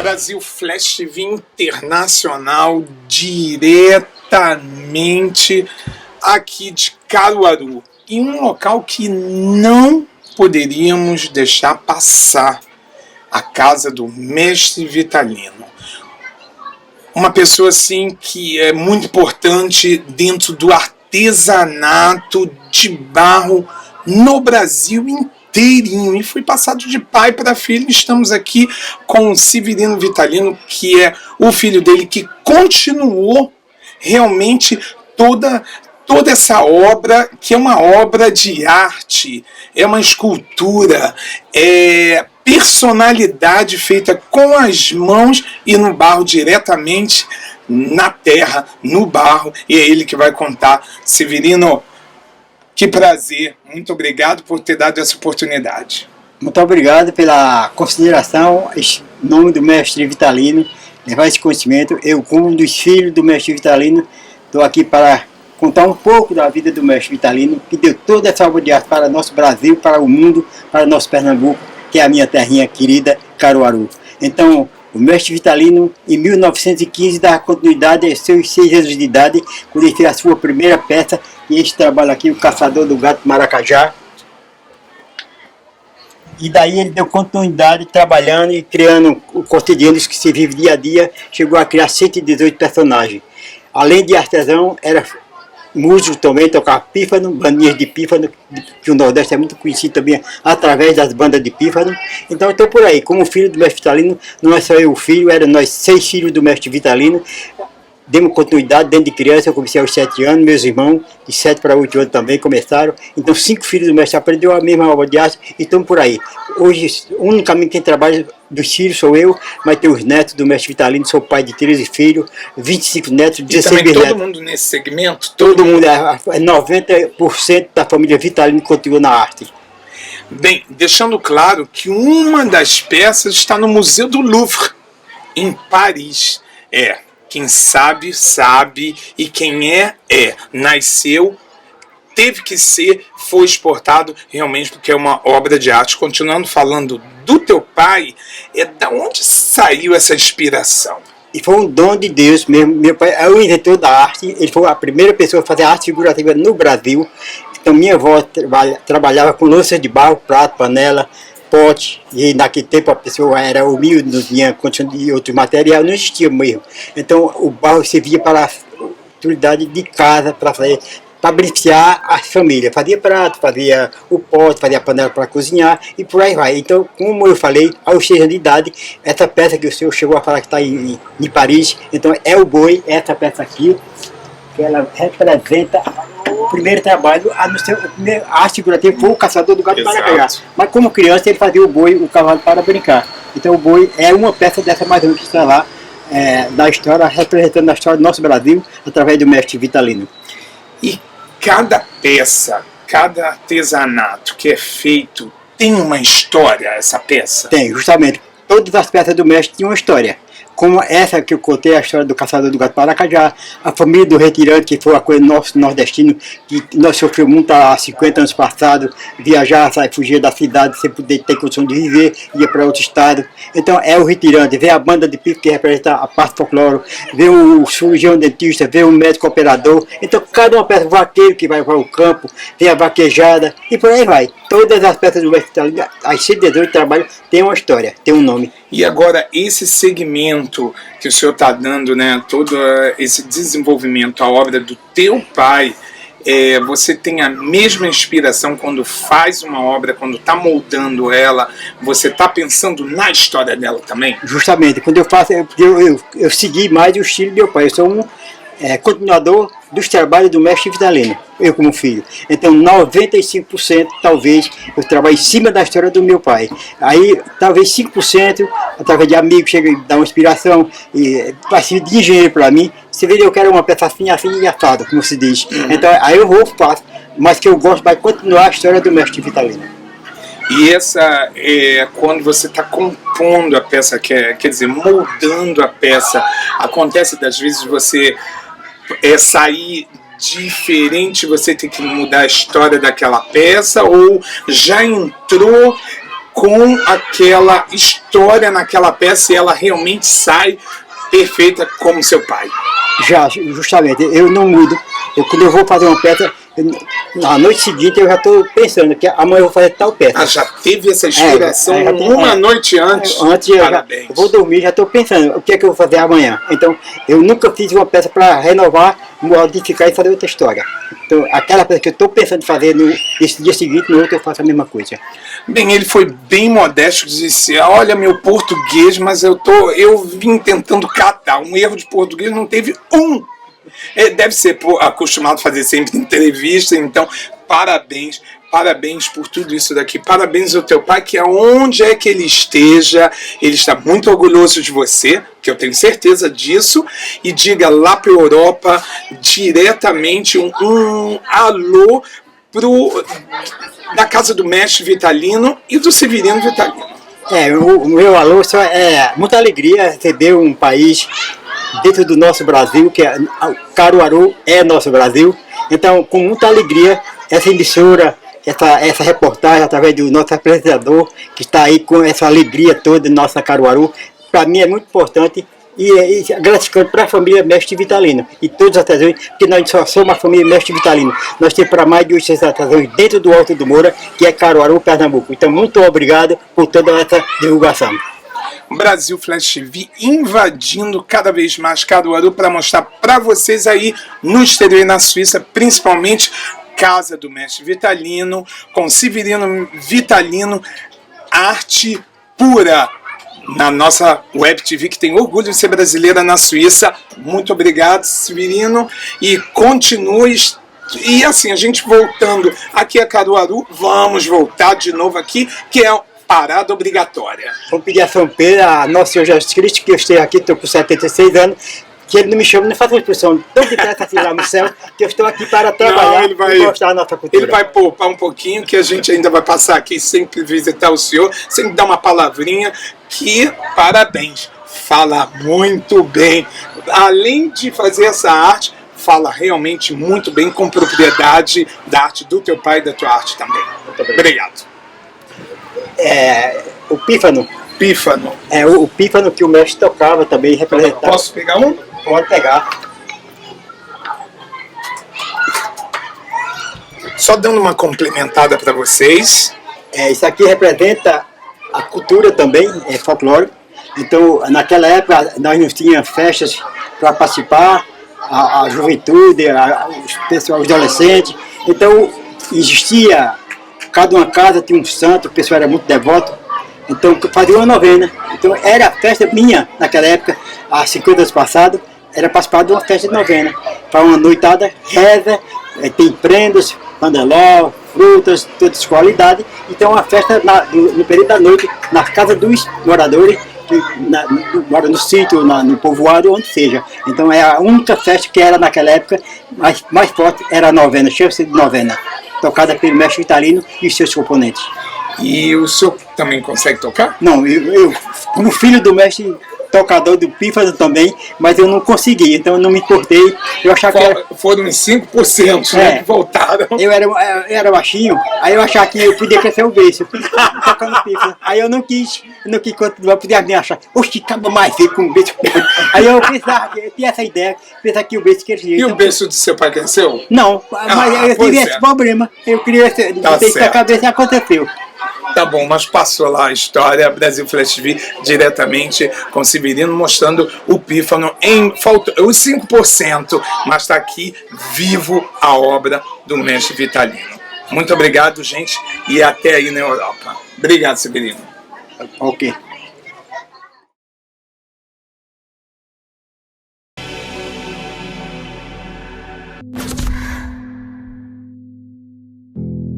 Brasil Flash TV Internacional, diretamente aqui de Caruaru, em um local que não poderíamos deixar passar, a casa do Mestre Vitalino. Uma pessoa assim que é muito importante dentro do artesanato de barro no Brasil inteirinho, e foi passado de pai para filho. Estamos aqui com o Severino Vitalino, que é o filho dele, que continuou realmente toda essa obra, que é uma obra de arte, é uma escultura, é personalidade feita com as mãos e no barro, diretamente na terra, no barro, e é ele que vai contar. Severino, que prazer, muito obrigado por ter dado essa oportunidade. Muito obrigado pela consideração, em nome do Mestre Vitalino, levar esse conhecimento. Eu, como um dos filhos do Mestre Vitalino, estou aqui para contar um pouco da vida do Mestre Vitalino, que deu toda essa obra de arte para o nosso Brasil, para o mundo, para o nosso Pernambuco, que é a minha terrinha querida, Caruaru. Então, o Mestre Vitalino, em 1915, dá continuidade aos seus 6 anos de idade, quando ele fez a sua primeira peça, e este trabalho aqui, o Caçador do Gato Maracajá. E daí ele deu continuidade trabalhando e criando o cotidiano que se vive dia a dia, chegou a criar 118 personagens. Além de artesão, era músico também, tocava pífano, bandinhas de pífano, que o Nordeste é muito conhecido também através das bandas de pífano. Então eu estou por aí, como filho do Mestre Vitalino, não é só eu o filho, eram nós 6 filhos do Mestre Vitalino. Demos continuidade desde criança, eu comecei aos 7 anos, meus irmãos de 7 para 8 anos também começaram. Então 5 filhos do Mestre aprendeu a mesma obra de arte e estamos por aí. Hoje, unicamente quem trabalha dos filhos sou eu, mas tem os netos do Mestre Vitalino, sou pai de 13 filhos, 25 netos, 16 bisnetos. Todo mundo nesse segmento? Todo mundo, 90% da família Vitalino continua na arte. Bem, deixando claro que uma das peças está no Museu do Louvre, em Paris. Quem sabe, sabe, e quem é. Nasceu, teve que ser, foi exportado realmente, porque é uma obra de arte. Continuando falando do teu pai, da onde saiu essa inspiração? E foi um dom de Deus mesmo. Meu pai é o inventor da arte, ele foi a primeira pessoa a fazer arte figurativa no Brasil. Então minha avó trabalhava com louças de barro, prato, panela, pote, e naquele tempo a pessoa era humilde, não tinha condição de outro material, não existia mesmo. Então o barro servia para a utilidade de casa, para beneficiar a família. Fazia prato, fazia o pote, fazia a panela para cozinhar e por aí vai. Então, como eu falei, aos 6 anos de idade, essa peça que o senhor chegou a falar que está em Paris, então é o boi, essa peça aqui, que ela representa o primeiro trabalho, a arte figurativa foi o Caçador do Gato Maracajá. Mas como criança ele fazia o boi, o cavalo para brincar. Então o boi é uma peça dessa mais uma que está lá, da história, representando a história do nosso Brasil, através do Mestre Vitalino. E cada peça, cada artesanato que é feito, tem uma história, essa peça? Tem, justamente. Todas as peças do Mestre tinham uma história. Como essa que eu contei, a história do Caçador do Gato Maracajá, a família do retirante, que foi uma coisa nosso nordestino, que nós sofremos muito há 50 anos passados, viajar, fugir da cidade sem poder ter condição de viver, ia para outro estado. Então é o retirante, vê a banda de pife que representa a parte folclore, vê o cirurgião dentista, vê o médico operador. Então cada uma peça, o vaqueiro que vai para o campo, vê a vaquejada e por aí vai. Todas as peças do Mestre Vitalino, as 118 de trabalho, tem uma história, tem um nome. E agora, esse segmento que o senhor está dando, né, todo esse desenvolvimento, a obra do teu pai, você tem a mesma inspiração quando faz uma obra, quando está moldando ela, você está pensando na história dela também? Justamente, quando eu faço, eu segui mais o estilo do meu pai, eu sou um continuador dos trabalhos do Mestre Vitalino, eu como filho. Então 95% talvez eu trabalho em cima da história do meu pai. Aí talvez 5% através de amigos chega e dá uma inspiração e vai servir de engenheiro para mim. Você vê, eu quero uma peça assim e assada, como se diz. Então aí eu vou, faço, mas que eu gosto vai continuar a história do Mestre Vitalino. E essa quando você está compondo a peça, quer dizer, moldando a peça, acontece das vezes você sair diferente, você tem que mudar a história daquela peça, ou já entrou com aquela história naquela peça e ela realmente sai perfeita como seu pai. Já, justamente, eu não mudo. Quando eu vou fazer uma peça, na noite seguinte eu já estou pensando que amanhã eu vou fazer tal peça. Ah, já teve essa inspiração uma noite antes? Parabéns. Eu vou dormir, já estou pensando o que é que eu vou fazer amanhã. Então, eu nunca fiz uma peça para renovar, modificar e fazer outra história. Então, aquela peça que eu estou pensando em fazer nesse dia seguinte, no outro eu faço a mesma coisa. Bem, ele foi bem modesto, disse, olha meu português, mas eu vim tentando catar. Um erro de português não teve um. Deve ser acostumado a fazer sempre entrevista, então parabéns por tudo isso daqui, parabéns ao teu pai, que aonde é que ele esteja, ele está muito orgulhoso de você, que eu tenho certeza disso, e diga lá para a Europa diretamente um alô da casa do mestre Vitalino e do Severino Vitalino. O meu alô é muita alegria receber um país dentro do nosso Brasil, que é Caruaru é nosso Brasil. Então, com muita alegria, essa emissora, essa reportagem através do nosso apresentador, que está aí com essa alegria toda de nossa Caruaru, para mim é muito importante e gratificante para a família Mestre Vitalino e todas as atrações, porque nós só somos a família Mestre Vitalino. Nós temos para mais de 800 atrações dentro do Alto do Moura, que é Caruaru, Pernambuco. Então, muito obrigado por toda essa divulgação. Brasil Flash TV invadindo cada vez mais Caruaru para mostrar para vocês aí no exterior e na Suíça, principalmente Casa do Mestre Vitalino, com Severino Vitalino, arte pura na nossa Web TV, que tem orgulho de ser brasileira na Suíça. Muito obrigado, Severino, e continue. E assim, a gente voltando aqui a Caruaru, vamos voltar de novo aqui, que é parada obrigatória. Vamos pedir a São Pedro, a Nosso Senhor Jesus Cristo, que eu esteja aqui, estou com 76 anos, que ele não me chame, não faça uma expressão tão depressa assim lá no céu, que eu estou aqui para trabalhar e mostrar a nossa cultura. Ele vai poupar um pouquinho, que a gente ainda vai passar aqui, sempre visitar o senhor, sempre dar uma palavrinha, que parabéns, fala muito bem. Além de fazer essa arte, fala realmente muito bem, com propriedade da arte do teu pai e da tua arte também. Muito obrigado. O pífano. Pífano. O pífano que o mestre tocava também, representava. Posso pegar um? Pode pegar. Só dando uma complementada para vocês. Isso aqui representa a cultura também, folclórico. Então, naquela época, nós não tínhamos festas para participar, a juventude, os adolescentes. Então, existia, cada uma casa tinha um santo, o pessoal era muito devoto. Então, fazia uma novena. Então, era a festa minha, naquela época, há 50 anos passados, era participar de uma festa de novena. Para uma noitada, reza, tem prendas, pandeló, frutas, todas as qualidades. Então, uma festa no período da noite, na casa dos moradores, que mora no sítio, no povoado, onde seja. Então, é a única festa que era naquela época, mais forte, era a novena, chama-se de novena, tocada pelo mestre Vitalino e os seus componentes. E o senhor também consegue tocar? Não, eu como filho do mestre tocador do pífano também, mas eu não consegui, então eu não me importei. Eu achava que foram uns 5%, né, que voltaram. Eu era baixinho, aí eu achava que eu podia crescer o beiço, tocando pífano. Aí eu não quis continuar, podia me achar, oxe, acaba mais feio com o beiço. Aí eu pensava, eu tinha essa ideia, pensar que o beiço crescia. E então, o beiço do seu pai cresceu? Não, mas eu tive esse problema. Eu queria ter na cabeça e aconteceu. Tá bom, mas passou lá a história, Brasil Flash TV, diretamente com o Severino, mostrando o pífano faltou os 5%, mas está aqui vivo a obra do mestre Vitalino. Muito obrigado, gente, e até aí na Europa. Obrigado, Severino. Ok.